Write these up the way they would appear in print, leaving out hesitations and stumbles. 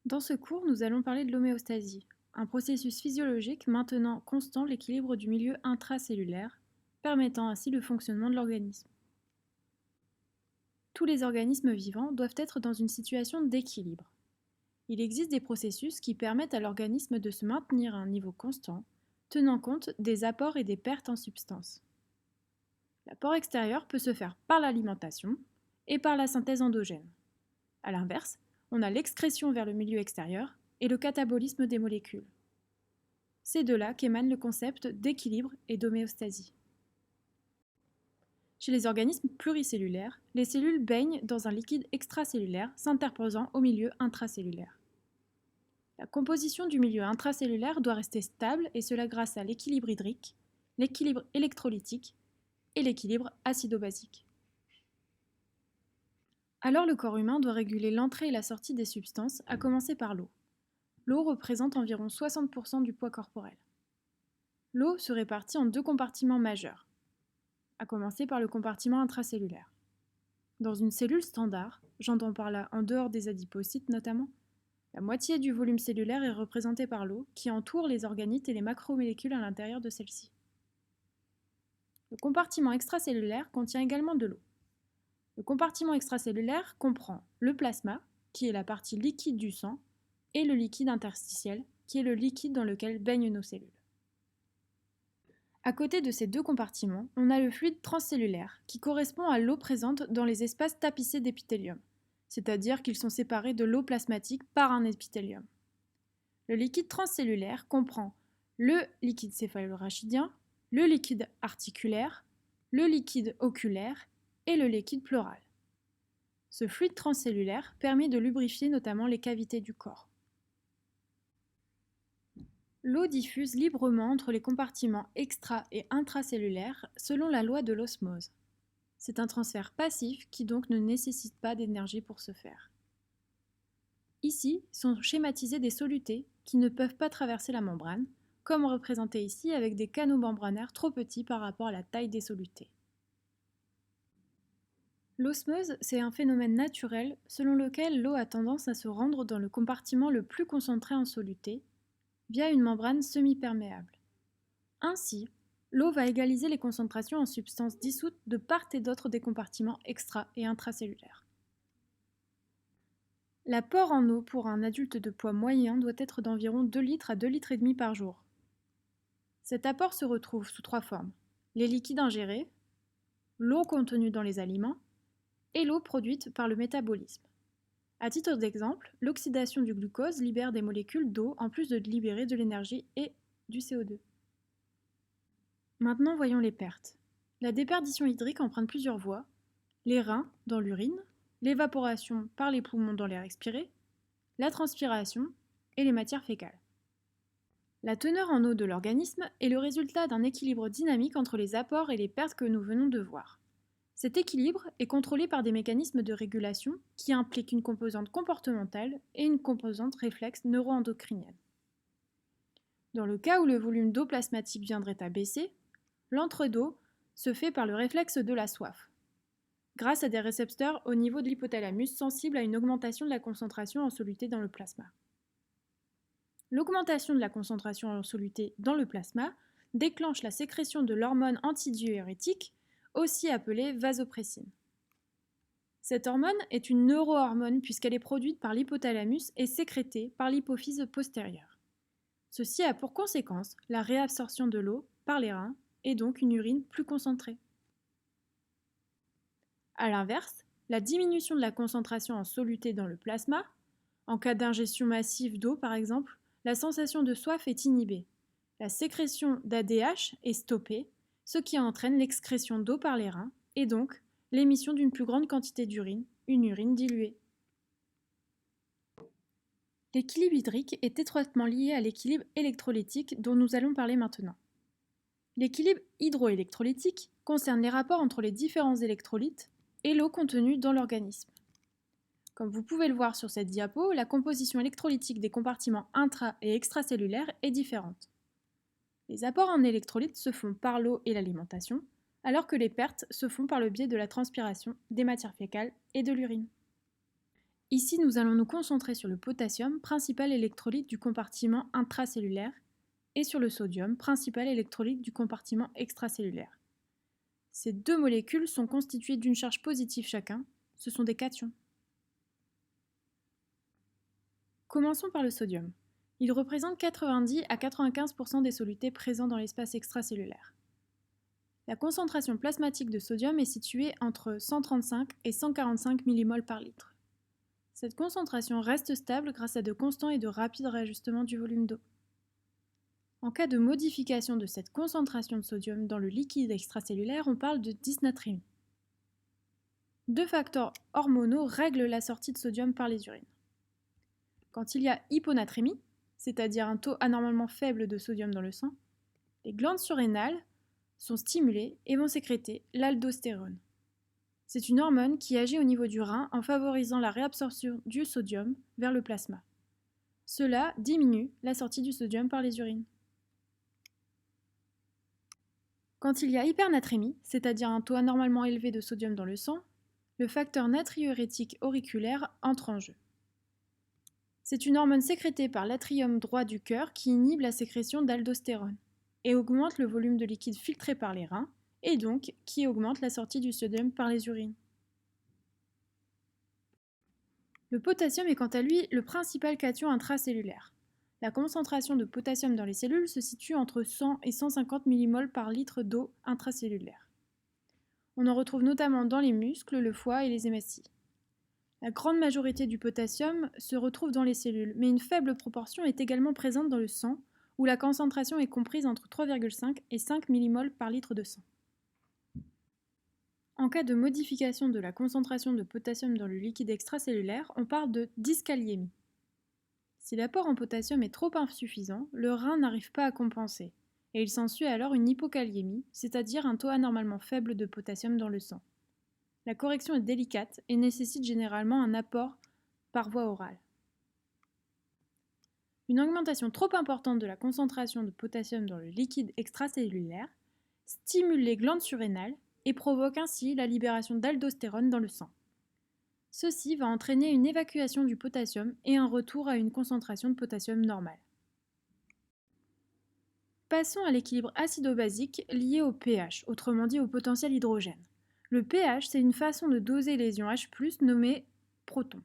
Dans ce cours, nous allons parler de l'homéostasie, un processus physiologique maintenant constant l'équilibre du milieu intracellulaire, permettant ainsi le fonctionnement de l'organisme. Tous les organismes vivants doivent être dans une situation d'équilibre. Il existe des processus qui permettent à l'organisme de se maintenir à un niveau constant, tenant compte des apports et des pertes en substance. L'apport extérieur peut se faire par l'alimentation et par la synthèse endogène. A l'inverse, on a l'excrétion vers le milieu extérieur et le catabolisme des molécules. C'est de là qu'émane le concept d'équilibre et d'homéostasie. Chez les organismes pluricellulaires, les cellules baignent dans un liquide extracellulaire s'interposant au milieu intracellulaire. La composition du milieu intracellulaire doit rester stable et cela grâce à l'équilibre hydrique, l'équilibre électrolytique et l'équilibre acido-basique. Alors le corps humain doit réguler l'entrée et la sortie des substances, à commencer par l'eau. L'eau représente environ 60% du poids corporel. L'eau se répartit en deux compartiments majeurs, à commencer par le compartiment intracellulaire. Dans une cellule standard, j'entends par là en dehors des adipocytes notamment, la moitié du volume cellulaire est représentée par l'eau qui entoure les organites et les macromolécules à l'intérieur de celle-ci. Le compartiment extracellulaire contient également de l'eau. Le compartiment extracellulaire comprend le plasma, qui est la partie liquide du sang, et le liquide interstitiel, qui est le liquide dans lequel baignent nos cellules. À côté de ces deux compartiments, on a le fluide transcellulaire, qui correspond à l'eau présente dans les espaces tapissés d'épithélium, c'est-à-dire qu'ils sont séparés de l'eau plasmatique par un épithélium. Le liquide transcellulaire comprend le liquide céphalorachidien, le liquide articulaire, le liquide oculaire et le liquide pleural. Ce fluide transcellulaire permet de lubrifier notamment les cavités du corps. L'eau diffuse librement entre les compartiments extra- et intracellulaires selon la loi de l'osmose. C'est un transfert passif qui donc ne nécessite pas d'énergie pour se faire. Ici sont schématisés des solutés qui ne peuvent pas traverser la membrane, comme représenté ici avec des canaux membranaires trop petits par rapport à la taille des solutés. L'osmose, c'est un phénomène naturel selon lequel l'eau a tendance à se rendre dans le compartiment le plus concentré en soluté, via une membrane semi-perméable. Ainsi, l'eau va égaliser les concentrations en substances dissoutes de part et d'autre des compartiments extra- et intracellulaires. L'apport en eau pour un adulte de poids moyen doit être d'environ 2 litres à 2 litres et demi par jour. Cet apport se retrouve sous trois formes: les liquides ingérés, l'eau contenue dans les aliments et l'eau produite par le métabolisme. À titre d'exemple, l'oxydation du glucose libère des molécules d'eau en plus de libérer de l'énergie et du CO2. Maintenant, voyons les pertes. La déperdition hydrique emprunte plusieurs voies: les reins dans l'urine, l'évaporation par les poumons dans l'air expiré, la transpiration et les matières fécales. La teneur en eau de l'organisme est le résultat d'un équilibre dynamique entre les apports et les pertes que nous venons de voir. Cet équilibre est contrôlé par des mécanismes de régulation qui impliquent une composante comportementale et une composante réflexe neuroendocrinienne. Dans le cas où le volume d'eau plasmatique viendrait à baisser, l'entre-deux se fait par le réflexe de la soif, grâce à des récepteurs au niveau de l'hypothalamus sensibles à une augmentation de la concentration en soluté dans le plasma. L'augmentation de la concentration en soluté dans le plasma déclenche la sécrétion de l'hormone antidiurétique, aussi appelée vasopressine. Cette hormone est une neurohormone puisqu'elle est produite par l'hypothalamus et sécrétée par l'hypophyse postérieure. Ceci a pour conséquence la réabsorption de l'eau par les reins et donc une urine plus concentrée. A l'inverse, la diminution de la concentration en soluté dans le plasma, en cas d'ingestion massive d'eau par exemple, la sensation de soif est inhibée. La sécrétion d'ADH est stoppée, ce qui entraîne l'excrétion d'eau par les reins et donc l'émission d'une plus grande quantité d'urine, une urine diluée. L'équilibre hydrique est étroitement lié à l'équilibre électrolytique dont nous allons parler maintenant. L'équilibre hydroélectrolytique concerne les rapports entre les différents électrolytes et l'eau contenue dans l'organisme. Comme vous pouvez le voir sur cette diapo, la composition électrolytique des compartiments intra- et extracellulaires est différente. Les apports en électrolytes se font par l'eau et l'alimentation, alors que les pertes se font par le biais de la transpiration, des matières fécales et de l'urine. Ici, nous allons nous concentrer sur le potassium, principal électrolyte du compartiment intracellulaire, et sur le sodium, principal électrolyte du compartiment extracellulaire. Ces deux molécules sont constituées d'une charge positive chacun, ce sont des cations. Commençons par le sodium. Il représente 90 à 95% des solutés présents dans l'espace extracellulaire. La concentration plasmatique de sodium est située entre 135 et 145 mmol par litre. Cette concentration reste stable grâce à de constants et de rapides réajustements du volume d'eau. En cas de modification de cette concentration de sodium dans le liquide extracellulaire, on parle de dysnatrémie. Deux facteurs hormonaux règlent la sortie de sodium par les urines. Quand il y a hyponatrémie, c'est-à-dire un taux anormalement faible de sodium dans le sang, les glandes surrénales sont stimulées et vont sécréter l'aldostérone. C'est une hormone qui agit au niveau du rein en favorisant la réabsorption du sodium vers le plasma. Cela diminue la sortie du sodium par les urines. Quand il y a hypernatrémie, c'est-à-dire un taux anormalement élevé de sodium dans le sang, le facteur natriurétique auriculaire entre en jeu. C'est une hormone sécrétée par l'atrium droit du cœur qui inhibe la sécrétion d'aldostérone et augmente le volume de liquide filtré par les reins et donc qui augmente la sortie du sodium par les urines. Le potassium est quant à lui le principal cation intracellulaire. La concentration de potassium dans les cellules se situe entre 100 et 150 mmol par litre d'eau intracellulaire. On en retrouve notamment dans les muscles, le foie et les hématies. La grande majorité du potassium se retrouve dans les cellules, mais une faible proportion est également présente dans le sang, où la concentration est comprise entre 3,5 et 5 mmol par litre de sang. En cas de modification de la concentration de potassium dans le liquide extracellulaire, on parle de dyskaliémie. Si l'apport en potassium est trop insuffisant, le rein n'arrive pas à compenser, et il s'ensuit alors une hypokaliémie, c'est-à-dire un taux anormalement faible de potassium dans le sang. La correction est délicate et nécessite généralement un apport par voie orale. Une augmentation trop importante de la concentration de potassium dans le liquide extracellulaire stimule les glandes surrénales et provoque ainsi la libération d'aldostérone dans le sang. Ceci va entraîner une évacuation du potassium et un retour à une concentration de potassium normale. Passons à l'équilibre acido-basique lié au pH, autrement dit au potentiel hydrogène. Le pH, c'est une façon de doser les ions H+, nommés protons.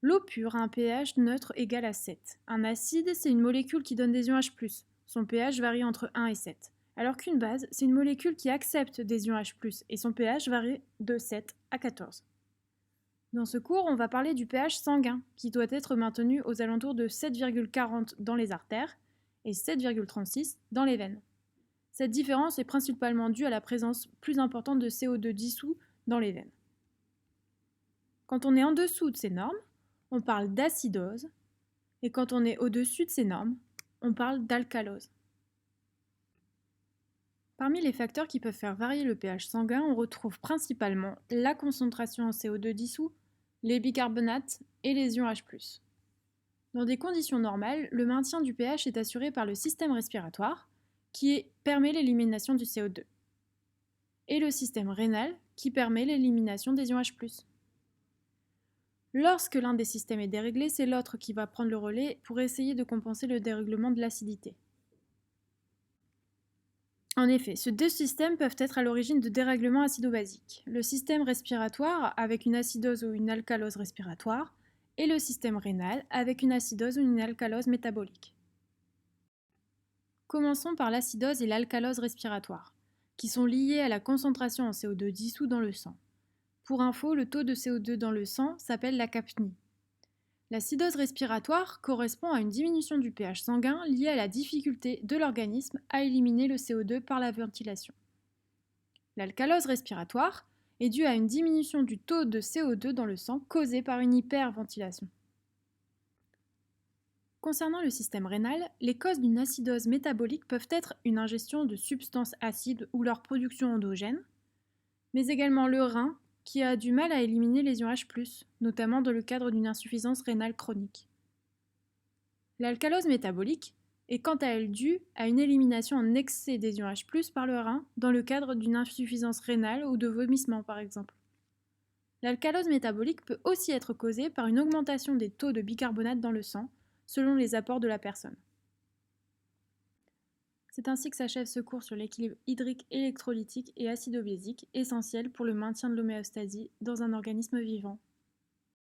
L'eau pure a un pH neutre égal à 7. Un acide, c'est une molécule qui donne des ions H+. Son pH varie entre 1 et 7. Alors qu'une base, c'est une molécule qui accepte des ions H+, et son pH varie de 7 à 14. Dans ce cours, on va parler du pH sanguin, qui doit être maintenu aux alentours de 7,40 dans les artères et 7,36 dans les veines. Cette différence est principalement due à la présence plus importante de CO2 dissous dans les veines. Quand on est en dessous de ces normes, on parle d'acidose, et quand on est au-dessus de ces normes, on parle d'alcalose. Parmi les facteurs qui peuvent faire varier le pH sanguin, on retrouve principalement la concentration en CO2 dissous, les bicarbonates et les ions H+. Dans des conditions normales, le maintien du pH est assuré par le système respiratoire, qui permet l'élimination du CO2, et le système rénal, qui permet l'élimination des ions H+. Lorsque l'un des systèmes est déréglé, c'est l'autre qui va prendre le relais pour essayer de compenser le dérèglement de l'acidité. En effet, ces deux systèmes peuvent être à l'origine de dérèglements acido-basiques. Le système respiratoire, avec une acidose ou une alcalose respiratoire, et le système rénal, avec une acidose ou une alcalose métabolique. Commençons par l'acidose et l'alcalose respiratoire, qui sont liées à la concentration en CO2 dissous dans le sang. Pour info, le taux de CO2 dans le sang s'appelle la capnie. L'acidose respiratoire correspond à une diminution du pH sanguin liée à la difficulté de l'organisme à éliminer le CO2 par la ventilation. L'alcalose respiratoire est due à une diminution du taux de CO2 dans le sang causée par une hyperventilation. Concernant le système rénal, les causes d'une acidose métabolique peuvent être une ingestion de substances acides ou leur production endogène, mais également le rein qui a du mal à éliminer les ions H+, notamment dans le cadre d'une insuffisance rénale chronique. L'alcalose métabolique est quant à elle due à une élimination en excès des ions H+ par le rein dans le cadre d'une insuffisance rénale ou de vomissement par exemple. L'alcalose métabolique peut aussi être causée par une augmentation des taux de bicarbonate dans le sang, selon les apports de la personne. C'est ainsi que s'achève ce cours sur l'équilibre hydrique, électrolytique et acido-basique, essentiel pour le maintien de l'homéostasie dans un organisme vivant.